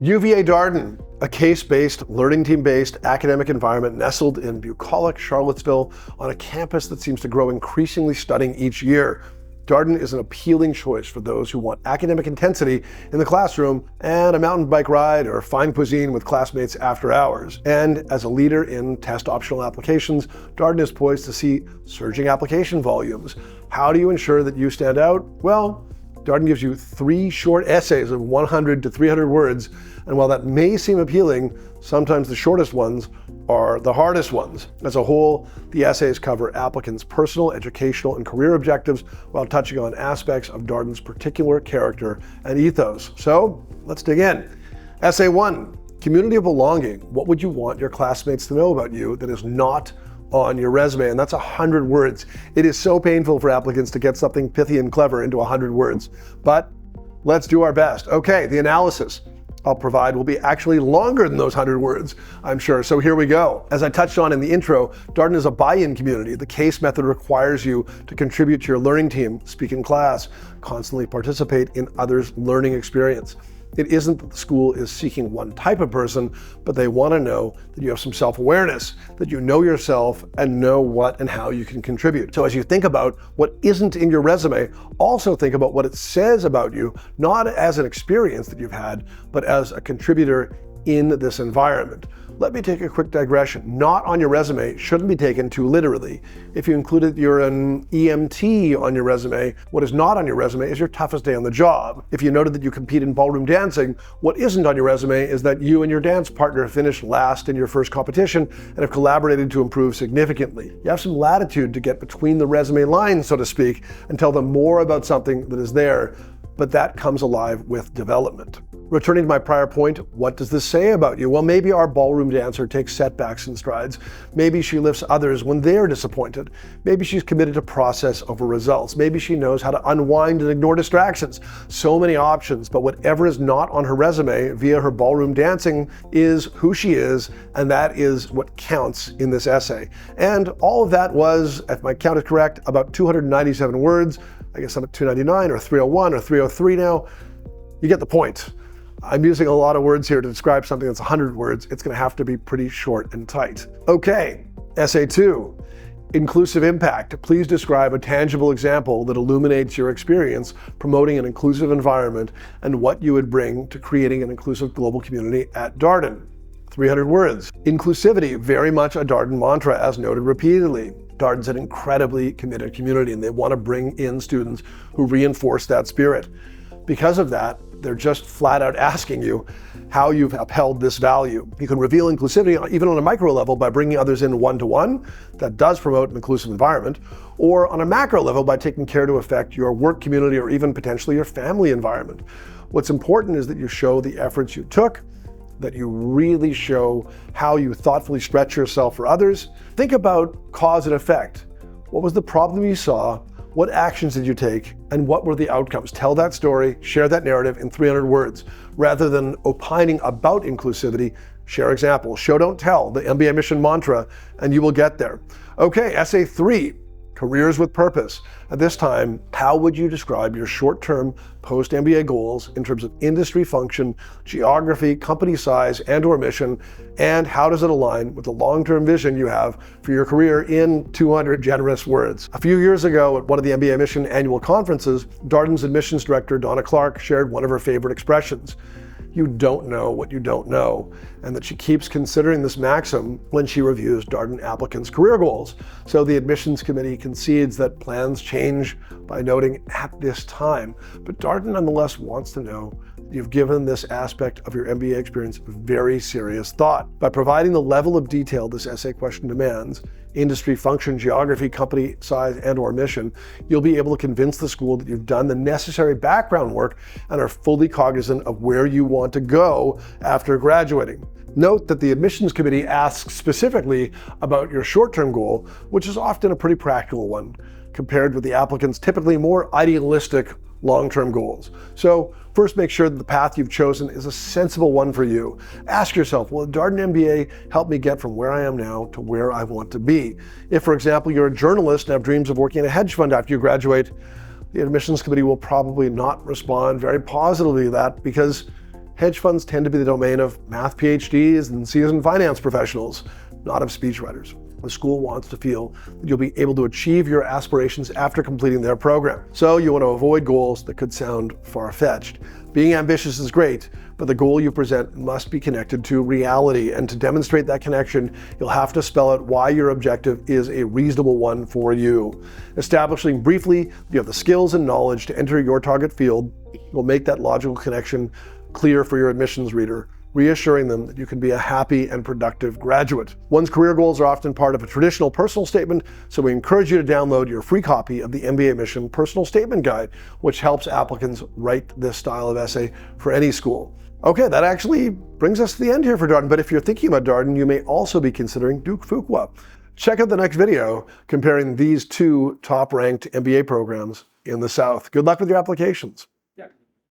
UVA Darden, a case-based, learning team-based academic environment nestled in bucolic Charlottesville on a campus that seems to grow increasingly stunning each year. Darden is an appealing choice for those who want academic intensity in the classroom and a mountain bike ride or fine cuisine with classmates after hours. And as a leader in test optional applications, Darden is poised to see surging application volumes. How do you ensure that you stand out? Well, Darden gives you 3 short essays of 100 to 300 words, and while that may seem appealing, sometimes the shortest ones are the hardest ones. As a whole, the essays cover applicants' personal, educational, and career objectives while touching on aspects of Darden's particular character and ethos. So, let's dig in. Essay 1, Community of Belonging. What would you want your classmates to know about you that is not on your resume? And that's 100 words. It is so painful for applicants to get something pithy and clever into 100 words, but let's do our best. Okay, the analysis I'll provide will be actually longer than those 100 words, I'm sure. So here we go. As I touched on in the intro, Darden is a buy-in community. The CASE method requires you to contribute to your learning team, speak in class, constantly participate in others' learning experience. It isn't that the school is seeking one type of person, but they want to know that you have some self-awareness, that you know yourself and know what and how you can contribute. So as you think about what isn't in your resume, also think about what it says about you, not as an experience that you've had, but as a contributor in this environment. Let me take a quick digression. Not on your resume shouldn't be taken too literally. If you included you're an EMT on your resume, what is not on your resume is your toughest day on the job. If you noted that you compete in ballroom dancing, what isn't on your resume is that you and your dance partner finished last in your first competition and have collaborated to improve significantly. You have some latitude to get between the resume lines, so to speak, and tell them more about something that is there, but that comes alive with development. Returning to my prior point, what does this say about you? Well, maybe our ballroom dancer takes setbacks in strides. Maybe she lifts others when they're disappointed. Maybe she's committed to process over results. Maybe she knows how to unwind and ignore distractions. So many options, but whatever is not on her resume via her ballroom dancing is who she is, and that is what counts in this essay. And all of that was, if my count is correct, about 297 words. I guess I'm at 299 or 301 or 303 now. You get the point. I'm using a lot of words here to describe something that's 100 words. It's going to have to be pretty short and tight. Okay, essay 2, inclusive impact. Please describe a tangible example that illuminates your experience promoting an inclusive environment and what you would bring to creating an inclusive global community at Darden. 300 words. Inclusivity, very much a Darden mantra as noted repeatedly. Darden's an incredibly committed community and they want to bring in students who reinforce that spirit. Because of that, they're just flat out asking you how you've upheld this value. You can reveal inclusivity even on a micro level by bringing others in one-to-one. That does promote an inclusive environment. Or on a macro level by taking care to affect your work community or even potentially your family environment. What's important is that you show the efforts you took, that you really show how you thoughtfully stretch yourself for others. Think about cause and effect. What was the problem you saw? What actions did you take, and what were the outcomes? Tell that story, share that narrative in 300 words. Rather than opining about inclusivity, share examples. Show, don't tell, the mbaMission mantra, and you will get there. Okay, essay 3, careers with purpose. At this time, how would you describe your short-term post-MBA goals in terms of industry function, geography, company size, and/or mission, and how does it align with the long-term vision you have for your career in 200 generous words? A few years ago at one of the mbaMission annual conferences, Darden's admissions director, Donna Clark, shared one of her favorite expressions. You don't know what you don't know, and that she keeps considering this maxim when she reviews Darden applicants' career goals. So the admissions committee concedes that plans change by noting at this time, but Darden nonetheless wants to know you've given this aspect of your MBA experience very serious thought. By providing the level of detail this essay question demands, industry function, geography, company size, and/or mission, you'll be able to convince the school that you've done the necessary background work and are fully cognizant of where you want to go after graduating. Note that the admissions committee asks specifically about your short-term goal, which is often a pretty practical one, compared with the applicant's typically more idealistic long-term goals. So first, make sure that the path you've chosen is a sensible one for you. Ask yourself, will a Darden MBA help me get from where I am now to where I want to be? If, for example, you're a journalist and have dreams of working in a hedge fund after you graduate, the admissions committee will probably not respond very positively to that because hedge funds tend to be the domain of math PhDs and seasoned finance professionals, not of speechwriters. The school wants to feel that you'll be able to achieve your aspirations after completing their program. So you want to avoid goals that could sound far-fetched. Being ambitious is great, but the goal you present must be connected to reality. And to demonstrate that connection, you'll have to spell out why your objective is a reasonable one for you. Establishing briefly you have the skills and knowledge to enter your target field will make that logical connection clear for your admissions reader, reassuring them that you can be a happy and productive graduate. One's career goals are often part of a traditional personal statement, so we encourage you to download your free copy of the mbaMission Personal Statement Guide, which helps applicants write this style of essay for any school. Okay, that actually brings us to the end here for Darden, but if you're thinking about Darden, you may also be considering Duke Fuqua. Check out the next video comparing these two top-ranked MBA programs in the South. Good luck with your applications.